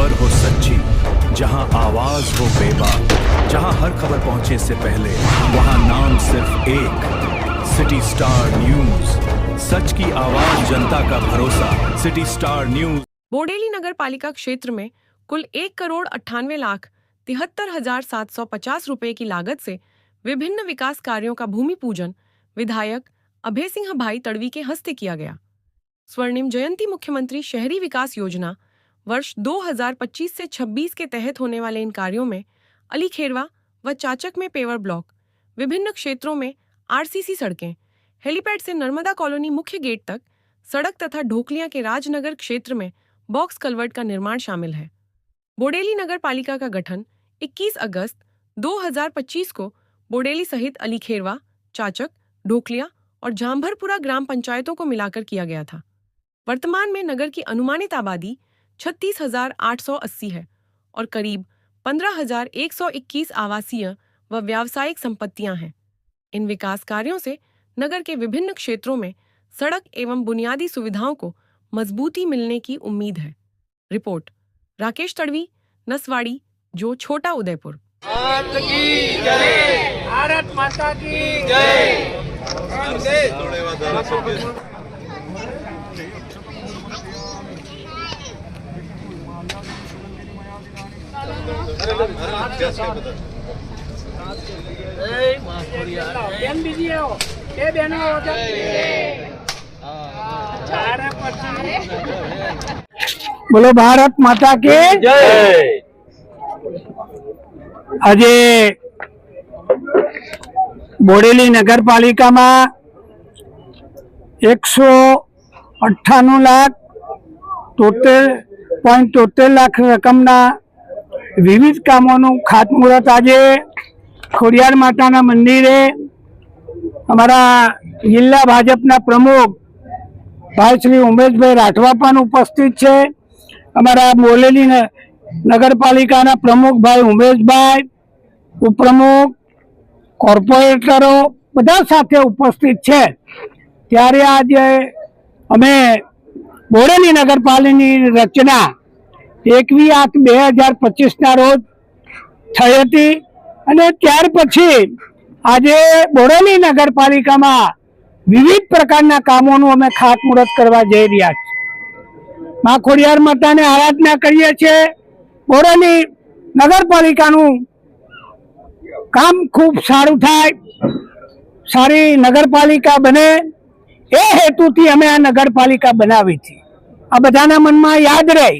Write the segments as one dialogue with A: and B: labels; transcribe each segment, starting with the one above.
A: खबर हो सच्ची, जहां आवाज हो बेबाक, जहां हर खबर पहुंचे से पहले वहां नाम सिर्फ एक, सिटी स्टार न्यूज। सच की आवाज, जनता का भरोसा, सिटी स्टार न्यूज।
B: बोडेली नगर पालिका क्षेत्र में कुल 1,98,73,750 रुपए की लागत से विभिन्न विकास कार्यों का भूमि पूजन विधायक अभय सिंह भाई तड़वी के हस्ते किया गया। स्वर्णिम जयंती मुख्यमंत्री शहरी विकास योजना वर्ष 2025 से 26 के तहत होने वाले इन कार्यों में अली खेरवा व चाचक में पेवर ब्लॉक, विभिन्न क्षेत्रों में आरसीसी सड़कें, हेलीपैड से नर्मदा कॉलोनी मुख्य गेट तक सड़क तथा ढोकलियां के राजनगर क्षेत्र में बॉक्स कलवर्ट का निर्माण शामिल है। बोडेली नगर पालिका का गठन 21 अगस्त 2025 को बोडेली सहित अली खेरवा, चाचक, ढोकलिया और जाम्भरपुरा ग्राम पंचायतों को मिलाकर किया गया था। वर्तमान में नगर की अनुमानित आबादी 36,880 है और करीब 15,121 आवासीय व व्यावसायिक संपत्तियां हैं। इन विकास कार्यों से नगर के विभिन्न क्षेत्रों में सड़क एवं बुनियादी सुविधाओं को मजबूती मिलने की उम्मीद है। रिपोर्ट राकेश तड़वी, नसवाड़ी, जो छोटा उदयपुर।
C: भारत माता की जय।
D: बोलो भारत माता की जय। આજે બોડેલી નગરપાલિકા માં 198,73.73 લાખ રકમના વિવિધ કામોનું ખાતમુહૂર્ત આજે ખોડિયાર માતાના મંદિરે અમારા જિલ્લા ભાજપના પ્રમુખ ભાઈ શ્રી ઉમેશભાઈ રાઠવા પણ ઉપસ્થિત છે। અમારા બોડેલી નગરપાલિકાના પ્રમુખ ભાઈ ઉમેશભાઈ, ઉપપ્રમુખ, કોર્પોરેટરો બધા સાથે ઉપસ્થિત છે। ત્યારે આજે અમે બોડેલી નગરપાલિકાની રચના 21/8/2025 રોજ થઈ હતી અને ત્યાર પછી આજે બોડેલી નગરપાલિકામાં વિવિધ પ્રકારના કામોનું અમે ખાતમુહૂર્ત કરવા જઈ રહ્યા છીએ। માં ખોડિયાર માતાને આરાધના કરીએ છીએ। બોડેલી નગરપાલિકાનું કામ ખૂબ સારું થાય, સારી નગરપાલિકા બને એ હેતુથી અમે આ નગરપાલિકા બનાવી છે। આ બધાના મનમાં યાદ રહે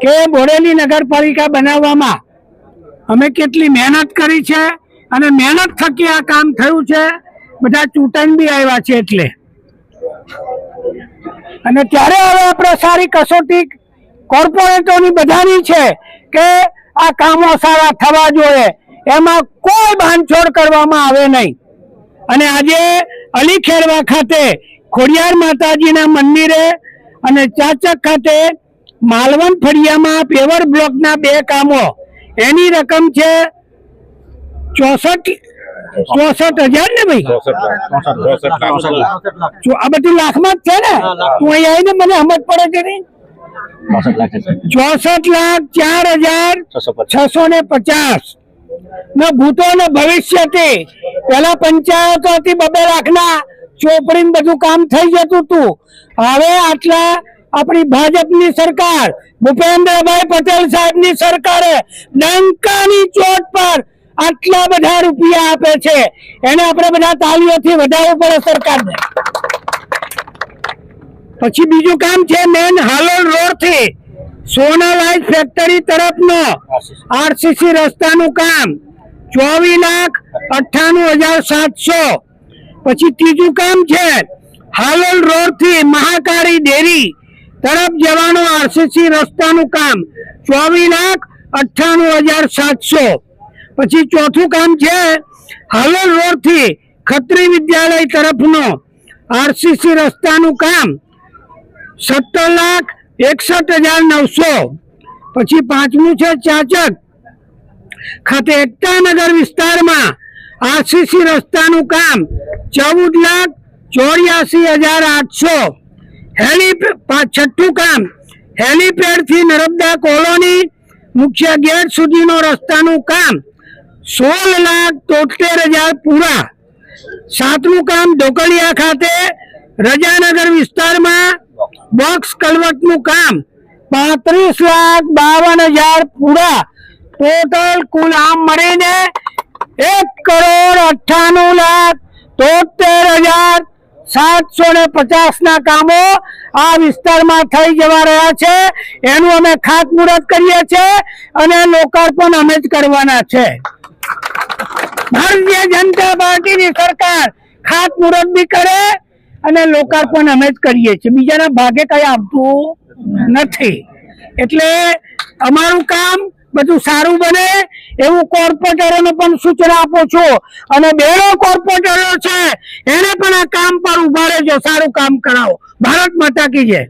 D: કે બોડેલી નગરપાલિકા બનાવવામાં અમે કેટલી મહેનત કરી છે અને મહેનત થકી આ કામ થયું છે। બધા ચૂંટણી બી આવ્યા છે એટલે અને ત્યારે હવે આપણે સારી કસોટી કોર્પોરેટોની બધાની છે કે આ કામો સારા થવા જોઈએ, એમાં કોઈ બાંધછોડ કરવામાં આવે નહીં। અને આજે અલી ખેરવા ખાતે ખોડિયાર માતાજીના મંદિરે અને ચાચક ખાતે માલવણ ફળિયામાં પેવર બ્લોકના 2 કામો, એની રકમ છે 64,000 ને ભાઈ, આ બધું લાખમાં જ છે ને? તું અહીં આવીને મને સમજ પડે કે નહીં? 64,04,650 ને ભૂતો ને ભવિષ્યથી પેલા પંચાયતો હતી 2 લાખના ચોપડી બધું કામ થઈ જતું હતું। હવે આટલા આપણી ભાજપની સરકાર, ભૂપેન્દ્રભાઈ પટેલ સાહેબની સરકારે ડંકાની ચોટ પર આટલા બધા રૂપિયા આપે છે, એને આપણે બધા તાળીઓથી વધારવું પડે સરકારને। પછી બીજું કામ છે મેન હાલોલ રોડ થી સોનાલાઇટ ફેક્ટરી તરફનો આરસીસી રસ્તાનું કામ 24,98,700। પછી ત્રીજું કામ છે હાલોલ રોડ થી મહાકાળી ડેરી તરફ જવાનો આરસીસી રસ્તાનું કામ 24,98,700। પછી ચોથું કામ છે હાલોલ રોડ થી ખત્રી વિદ્યાલય તરફનો આરસીસી રસ્તાનું કામ 17,61,900। પછી પાંચમું છે ચાચક ખાતે એકતાનગર વિસ્તારમાં આરસીસી રસ્તાનું કામ 14,84,800। છઠ્ઠું કામ હેલીપેડ થી નર્મદા કોલોની મુખ્ય ગેટ સુધીનો રસ્તાનું કામ 16,73,000 પૂરા. 7મું કામ ઢોકળિયા ખાતે રજાનગર વિસ્તારમાં બોક્સ કલવટનું કામ 35,52,000 પૂરા. ટોટલ કુલ આમ મળીને 1,98,73,750 ના કામો આ વિસ્તારમાં થઈ જવા રહ્યા છે. એનું અમે ખાતમુહૂર્ત કરીએ છીએ અને લોકાર્પણ અમે જ કરવાના છે. ભારતીય જનતા પાર્ટીની સરકાર ખાતમુહૂર્ત બી કરે અને લોકાર્પણ અમે જ કરીએ છીએ. બીજાના ભાગે કઈ આવતું નથી. એટલે અમારું કામ બધું સારું બને એવું કોર્પોરેટરોને પણ સૂચના આપું છું અને બેનો કોર્પોરેટરો છે એને પણ આ કામ પર ઉભા રહેજો, સારું કામ કરાવો. ભારત માતા કી જય.